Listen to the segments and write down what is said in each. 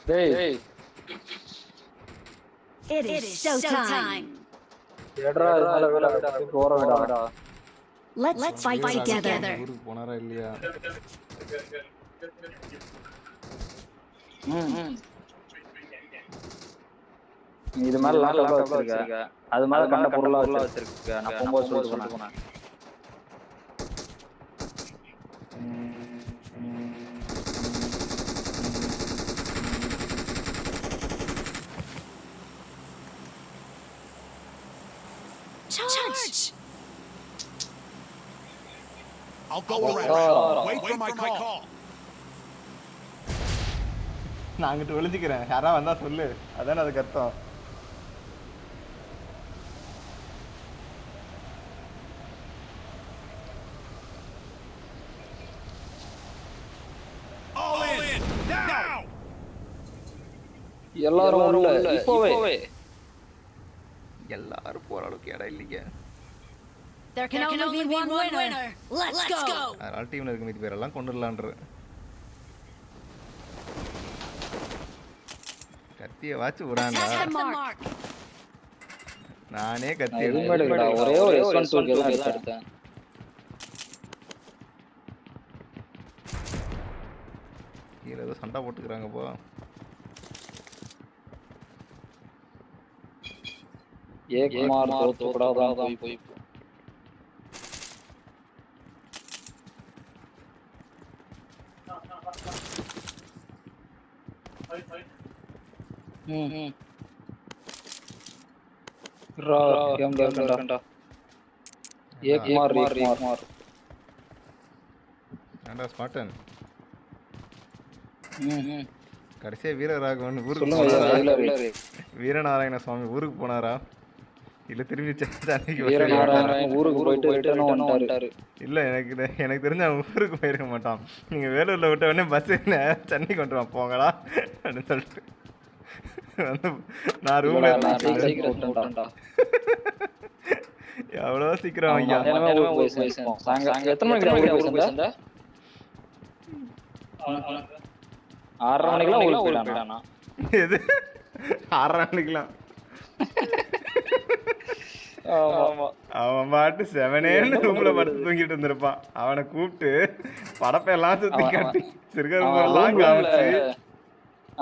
Hey, It is showtime. Let's fight together. ஊருக்கு போனாரா இல்லையா? இது மாதிரி லேப்டாப்ல வச்சிருக்க. அது மாதிரி கண்ட பொருளா வச்சிருக்க. நான் போகும்போது சொல்லிட்டு போனேன். Charge! I'll go around. Wait for my call. நான் அங்கிட்டு ஒளிஞ்சிக்கிறேன். யாரா வந்தா சொல்லு. அதானே அதுக்கு அர்த்தம். All in. Now. எல்லாரும் உள்ள இப்போவே. எல்லாரும் போற அளவுக்கு இடம் இல்லைங்க. There can only be one winner. Let's go. அதனால டீம்ல இருக்க மீதி பேரெல்லாம் கொண்டுடலான்ற. கத்திய வாச்சு விடாண்டா. நானே கத்தி எடுக்கடா. ஒரே ஒரு S1 2 தான் எடுத்தேன். கீழ ஏதோ சண்டை போட்டுக்கறாங்க போ. एक मार दो टुकड़ा कोई घंटा एक मार ஏண்டா ஸ்பாட்டன் கடைசியா வீரராகவன் ஊருக்கு சொல்லுங்க. வீரநாராயண சுவாமி ஊருக்கு போனாரா இல்ல திரும்பி சென்னைக்கு ஊருக்கு போயிட்டு ரிட்டர்ன் வந்துட்டாரு. இல்ல எனக்கு தெரிஞ்ச அவன் ஊருக்கு போயிருக்க மாட்டான். நீங்க வேலூர்ல விட்ட உடனே பஸ் சென்னைக்கு வந்துடுவான் போங்கடா அப்படின்னு சொல்லிட்டு வந்து நான் ரூம்ல எவ்வளோ சீக்கிரம் ஐயா. எத்தனை மணிக்கு 6:30 மணிக்கெல்லாம் போயிட்டானா? எது 6:30 மணிக்கெல்லாம்? அவன் பாட்டு 7 ரூம்ல படுத்து தூங்கிட்டு இருந்திருப்பான். அவனை கூப்பிட்டு படப்பெல்லாம் சுத்தி காட்டி சிறுகெல்லாம் காமிச்சு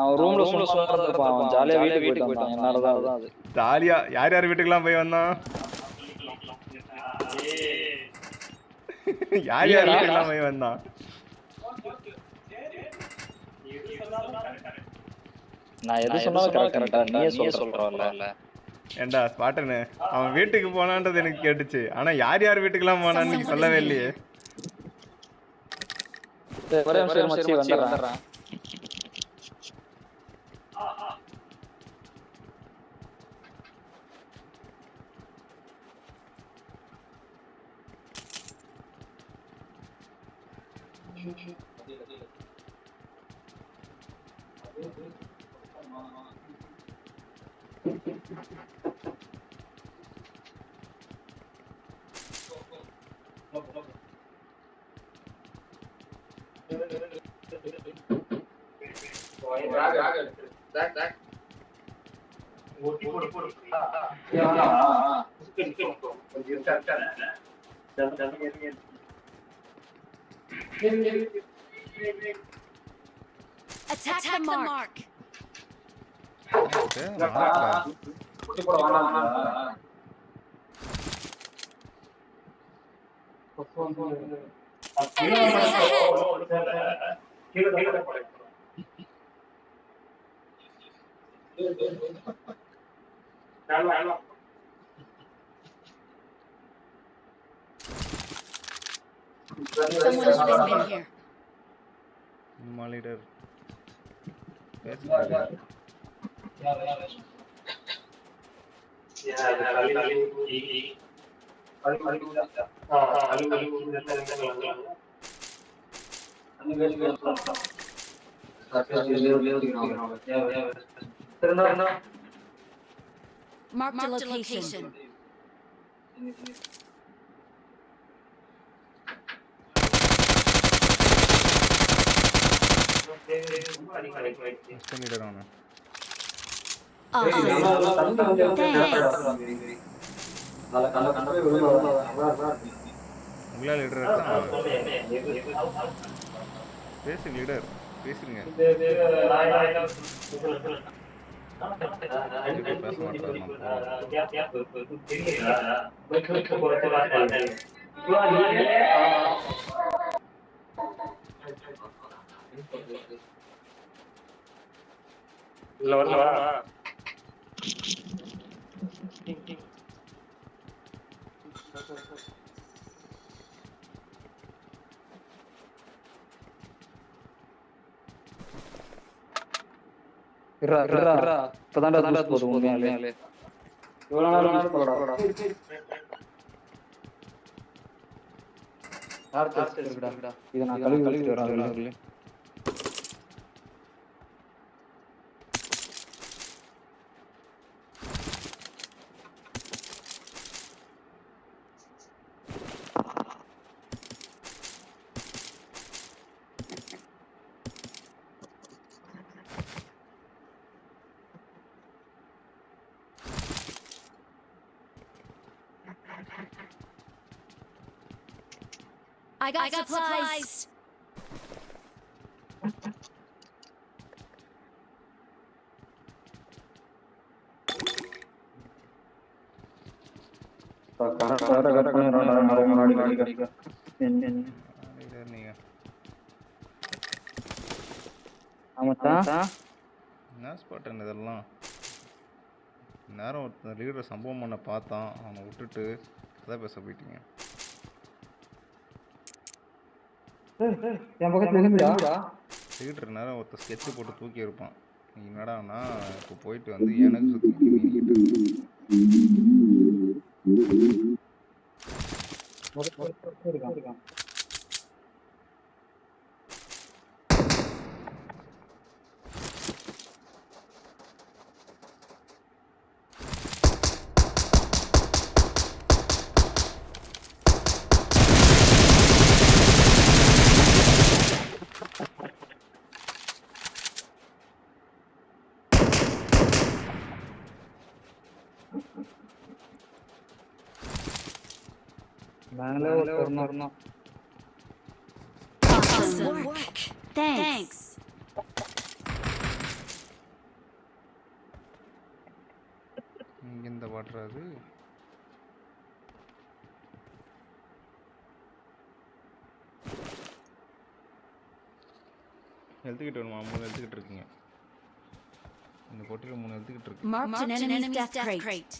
அவன் ரூம்ல இருப்பான். அவன் ஜாலியா வீட்டுக்கு போயிட்டான். என்னாலதான் அது ஜாலியா யார் வீட்டுக்கெல்லாம் போய் வந்தான்? யார் வீட்டுக்கெல்லாம் போய் வந்தான்? நான் எது சொன்னாலும் கரெக்டா நீயே சொல்றல. ஏண்டா ஸ்பாட்டனு அவன் வீட்டுக்கு போனான்றது எனக்கு கேட்டுச்சு. ஆனா யார் வீட்டுக்கெல்லாம் போனான்னு நீங்க சொல்லவே இல்லையே. வந்துடுறேன். Attack the mark. Enemies ahead. Someone has been here. Leader. Mark the location. First leader அவனு. Awesome. Thanks. உங்களா லீடர் எடுத்தான் பேசு லீடர் பேசுங்க. எதுக்கு பேச மாட்டாரு நான் போகலாம். இப்பதான்டா போதும் உண்மையாலே. இவ்வளவு நேரம் போடா. இதை நான் கழுவி வச்சுட்டு வரேன். I got supplies. என்ன ஸ்பாட்டன் இதெல்லாம் நேரம் ஒருத்தன் லீடரை சம்பவம் பண்ண பார்த்தான், அவனை விட்டுட்டு கதை பேச போயிட்டீங்க. லீடர் நேரம் ஒருத்தர் ஸ்கெட்சு போட்டு தூக்கி இருப்பான். நீ என்னடான்னா இப்போ போயிட்டு வந்து எனக்கு சுற்றி மீனிக்கிட்டு Awesome work. Thanks. இங்கே இந்த வாட்டர் அது எழுத்துக்கிட்டு வேணுமா? 3 எழுத்துக்கிட்டு இருக்குங்க இந்த போட்டியில். 3 எழுத்துக்கிட்டு இருக்கு. Marked an enemy's death crate.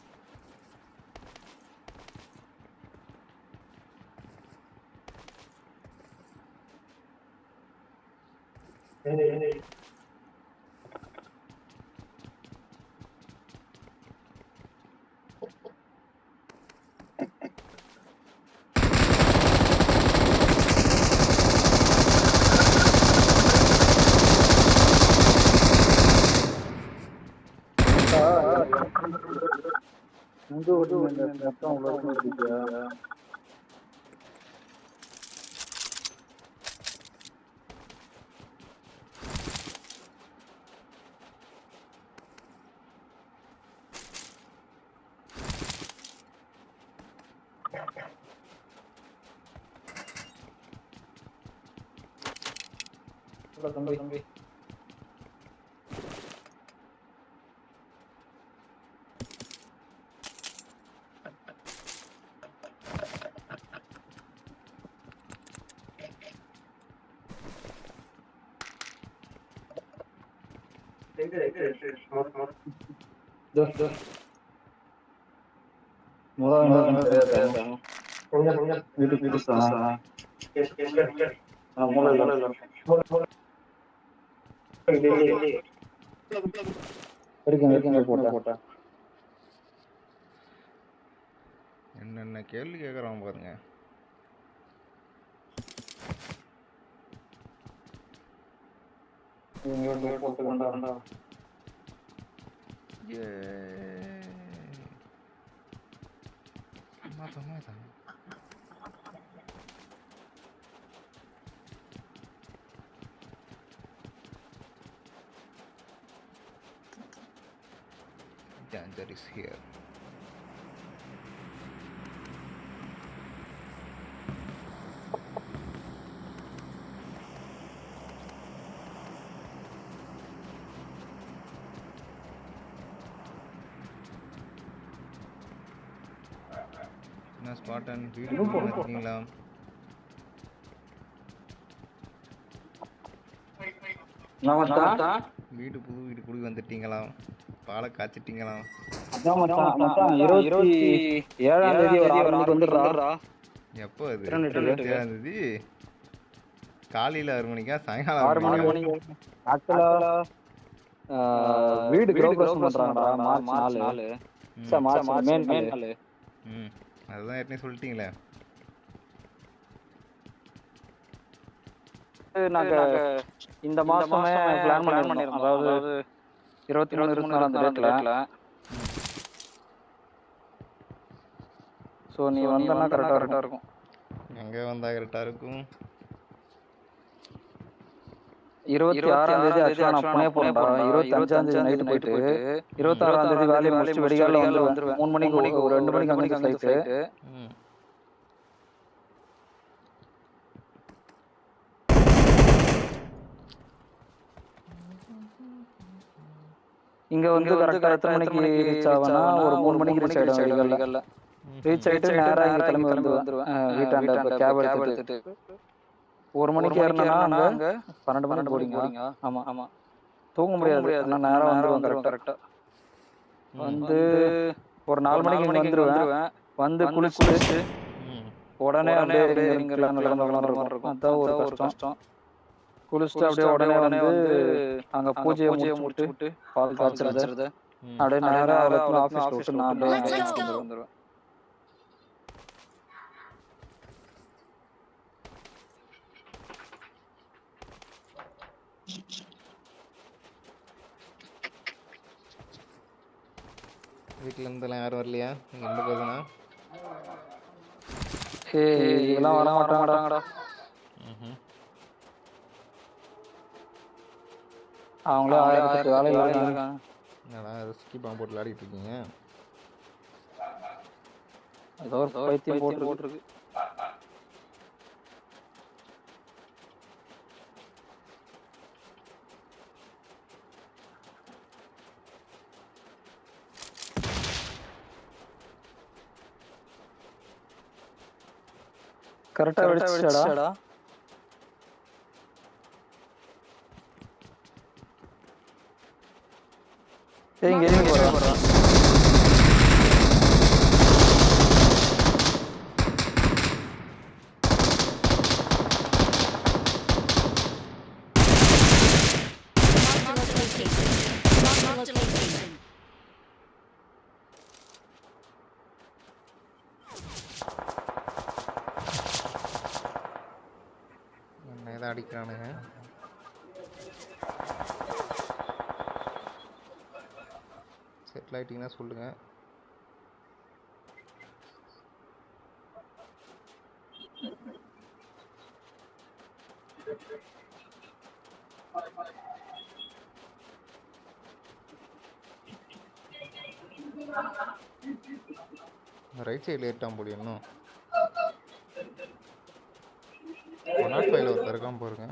தம்பி என்னென்ன கேள்வி கேட்குறான் பாருங்க. danger is here. என்ன ஸ்பாட்டன் வீடு வந்துட்டீங்களா? வீடு புது வீடு குடி வந்துட்டீங்களா? பாலை காய்ச்சிட்டீங்களா? அதான் மச்சான் 27ஆம் தேதி ஒரு 6 மணிக்கு வந்துடுறா. எப்போ அது? 27ஆம் தேதி காலையில் 6 மணிக்கா சாயங்காலம் 6 மணிக்கு? ஆக்சுவலா வீடு கிரௌபரேஷன் பண்றாங்கடா மார்ச் 4. மார்ச் மே 4. அதுதான் ஏற்கனவே சொல்லிட்டீங்களே. நாங்க இந்த மாசமே பிளான் பண்ணிருந்தோம். அதாவது 23 24 அந்த டேட்ல. சோ நீ வந்தனா கரெக்டா இருக்கும். எங்க வந்தா கரெக்டா இருக்கும்? 26ஆம் தேதி ஆக்சுவலா நான் புனே போறேன்டா. 25ஆம் தேதி நைட் போயிட்டு 26ஆம் தேதி வேலையை முடிச்சு வெடிகால வந்துருவேன். 3 மணிக்கு ஒரு 2 மணிக்கு அங்க ஃளைட். இங்க வந்து கரெக்டா எத்தனை மணிக்கு ரீச் ஆவேன்னா ஒரு 3 மணிக்கு ரீச் ஆயிடும் வெடிகால. ரீச் ஆயிட்டு நேரா இங்க கிளம்பி வந்துருவேன். வீட்டாண்ட கேப் எடுத்துட்டு 1 மணிக்கு ஏறினா அங்க 12 மணிக்கு போறீங்க. ஆமா தூங்க முடியாது. ஆனா நேரா வந்துருவேன் கரெக்டா. வந்து ஒரு 4 மணிக்கு இங்க வந்துருவேன். வந்து குளிச்சுட்டு உடனே அப்படியே இங்க கிளம்புற மாதிரி இருக்கும். அதான் ஒரு கஷ்டம். குளிச்சுட்டு அப்படியே உடனே வந்து அங்க பூஜையை முடிச்சுட்டு பால் காய்ச்சறது அப்படியே நேரா ஆஃபீஸ் விட்டு நான் வந்துருவேன். வீட்டில் இருந்தெல்லாம் யாரும் வரலையா? நீங்கள் 2 பேர் தானா? இதெல்லாம் வர மாட்டாங்கடா. அவங்களே 1008 வேலையில் இருக்காங்க. என்னடா ரிஸ்கி பாம்பு போட்டு விளையாடிட்டு இருக்கீங்க? ஏதோ ஒரு பைத்தியம் போட்டுருக்கு. கரெக்டா வெடிச்சிடா. எங்க போறா? என்ன இதை அடிக்கிறானுங்க? செட்டில் ஆகிட்டிங்கன்னா சொல்லுங்கள். ரைட் சைடில் ஏறிட்டான் போடி. இன்னும் 105ல் ஒருத்தர் இருக்கான் பாருங்க.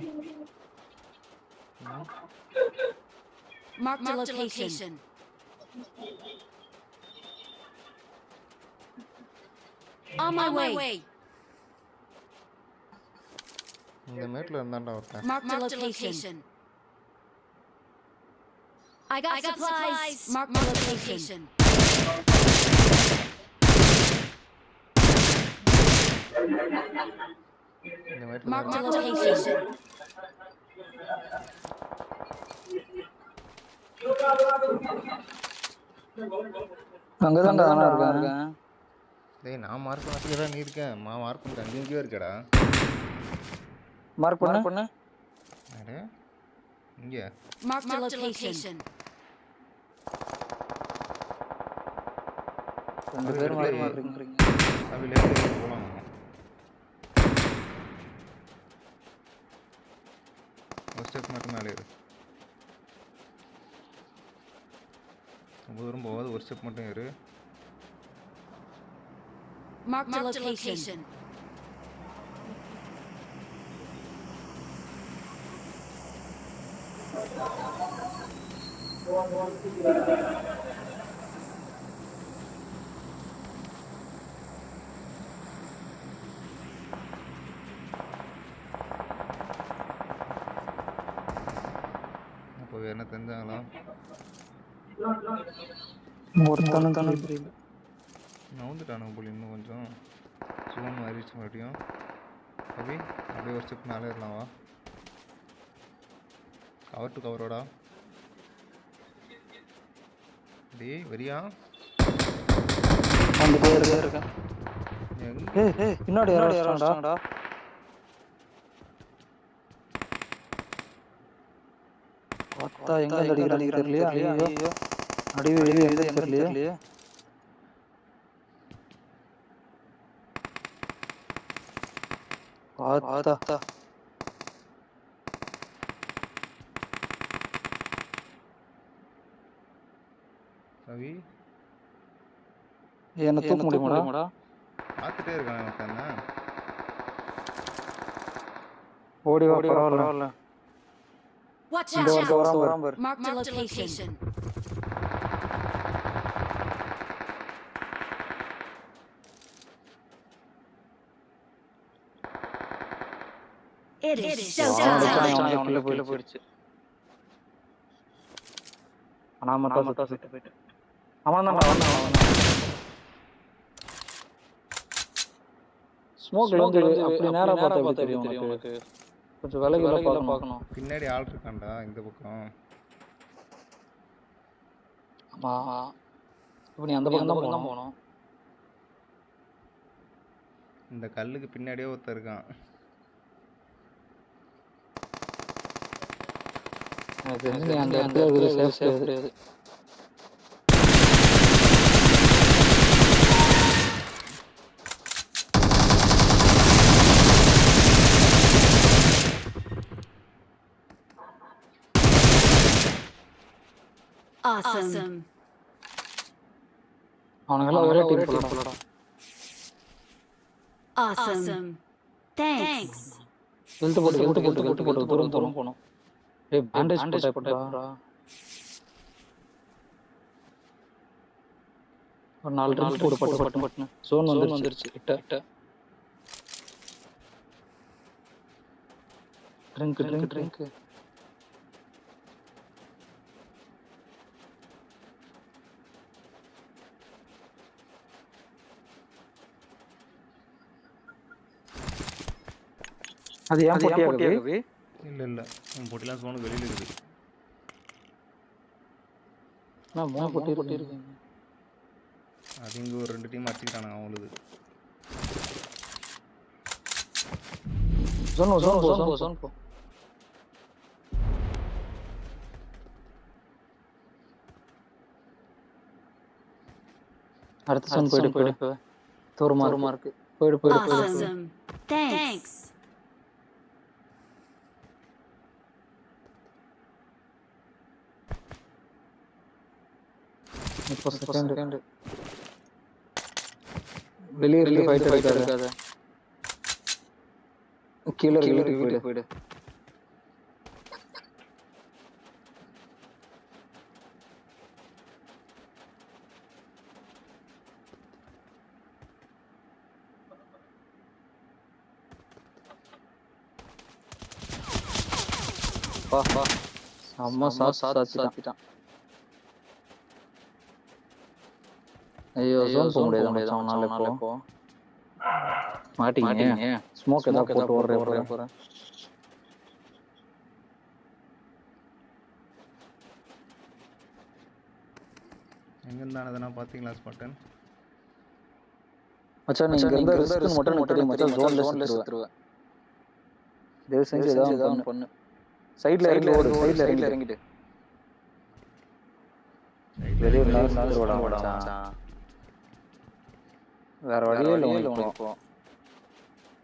Mark the location. On my way. இந்த மேட்டில் இருந்தான்டா ஒருத்தன். Mark the location. I got supplies. Mark the location. இந்த மேட்டில் Mark the location. அங்கதான்டா இருக்கேன். டேய் நான் மார்க் பண்ணதுக்கு தான் நீ இருக்கேன். மார்க் பண்ணிட்டு அங்கே எங்கேயோ இருக்கடா. மார்க் பண்ணு. அடே இங்கே. Mark the location. 2 பேர் மார்க். அவிலே போலாம். ஒரு ஸ்டெப் மட்டும் மேலே ஏறு. ரொம்ப தூரம் போகாது, ஒரு ஸ்டெப் மட்டும் ஏறு. Marked a location. அப்போ வேறு என்ன தெரிஞ்சாங்களா? ஒருத்தனும் தெரியல. நவுந்துட்டானுங்க போல இன்னும் கொஞ்சம். ஜோன் மாறிடுச்சு மறுபடியும். அப்படியே ஒரு ஸ்டெப் மேலே ஏறலாம் வா. கவர் டு கவரோடா. டேய் வரியா? வந்துட்டே இருக்கேன். பின்னாடி யாராடா? பார்த்தா எங்க அடிக்கிறான்னு தெரியலையா? ஐயோ அடி வெளியே எங்க தெரியலையே. பார்த்தா ரவி என்ன தூக்க முடியுமாடா? பார்த்துட்டே இருக்கான் என்ன. ஓடி வா, பரவாயில்ல. Watch இந்த out. வராம பாரு. Marked a location. It is showtime. அவனுக்குள்ள போயிடுச்சு. ஆனா மட்டும் போயிட்டு. அவன் ஸ்மோக்ல வந்து அப்படி நேரா பார்த்தா தெரியும் உனக்கு. கொஞ்சம் விலகில பார்க்கணும். பின்னாடி ஆள் இருக்கான்டா இந்த பக்கம். ஆமா, இப்போ நீ அந்த பக்கம் தான் போகணும். இந்த கல்லுக்கு பின்னாடியே ஒருத்தர் இருக்கான். எனக்கு தெரிஞ்சு அந்த இடத்துல சேஃப் கிடையாது. Awesome. அவனுங்கெல்லாம் ஒரே டீம் போலடா. Awesome. Thanks. ஹெல்த் போட்டு தூரம் போணும். ஏய் பேண்டேஜ் போட்டா. ஒரு 4 ட்ரிங்க் போடு பட்டு. சோன் வந்துருச்சு கிட்ட. ட்ரிங்க். அது ஏன் போட்டியாகவே? இல்லை உன் போட்டிலாம் சோனுக்கு வெளியில் இருக்குது. நான் 3 போட்டி இருக்கேன். அது இங்கே ஒரு 2 டீம் அடிச்சுக்கிட்டானுங்க அவங்களுக்கு. ஜோன் போ. அடுத்த சோன் போயிடு. தூரமா இருக்கு. போயிடு. Awesome. Thanks. இப்போ செகண்ட் வெளியே ஃபைட் இருக்காது. கீழே போயிடு. வா அம்மா சாத்திட்டான். ஐயோ ஜோன் போக முடியாது அவனால இப்போ. மாட்டிங்க. ஸ்மோக் ஏதாவது போட்டு ஓடுறேன். எங்கேருந்தானதுன்னா பார்த்தீங்களா ஸ்பாட்டன்? மச்சான் நீங்க இருந்த ரிஸ்க் மட்டும் எனக்கு தெரியும் மச்சான். ஜோன்ல சுத்துருவேன். தயவு செஞ்சு ஏதாவது பண்ணு. சைடுல இறங்கிட்டு வெளியே ஓட மச்சான். வேற வழியே இல்லை உனக்கு இப்போ.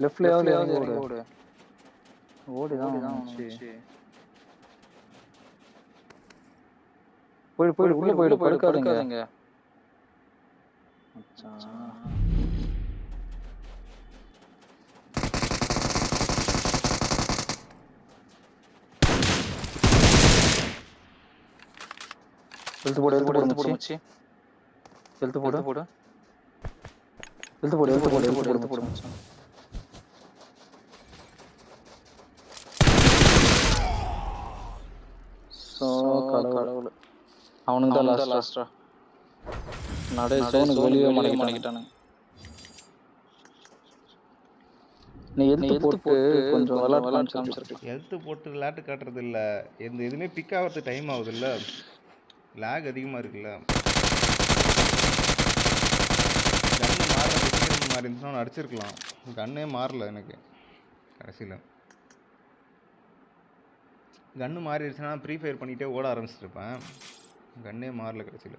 லெஃப்ட்லயாவது ஓடிதான் வந்துச்சு. போயிடு உள்ள போயிடு படுக்காதீங்க. மச்சான். எழுத்து போடு மச்சி. எழுத்து போடு மச்சான். சோ கடவுளே. அவனுக்கு தான் லாஸ்டா. நடை சோனுக்கு வெளியே மாட்டிக்கிட்டானுங்க. நீ எழுத்து போட்டு கொஞ்சம் விளையாட்டு காமிச்சிருக்கலாம். எழுத்து போட்டு விளையாட்டு காட்டுறது இல்லை, எதுவுமே பிக் ஆகிறது டைம் ஆகுது இல்லை, லேக் அதிகமாக இருக்குல்ல. கன்று மாறுற மாதிரி இருந்துச்சுன்னா அடிச்சிருக்கலாம். கன்னே மாறல எனக்கு கடைசியில். கன்று மாறிடுச்சுன்னா ப்ரீ ஃபயர் பண்ணிகிட்டே ஓட ஆரம்பிச்சிருப்பேன். கன்னே மாறல கடைசியில்.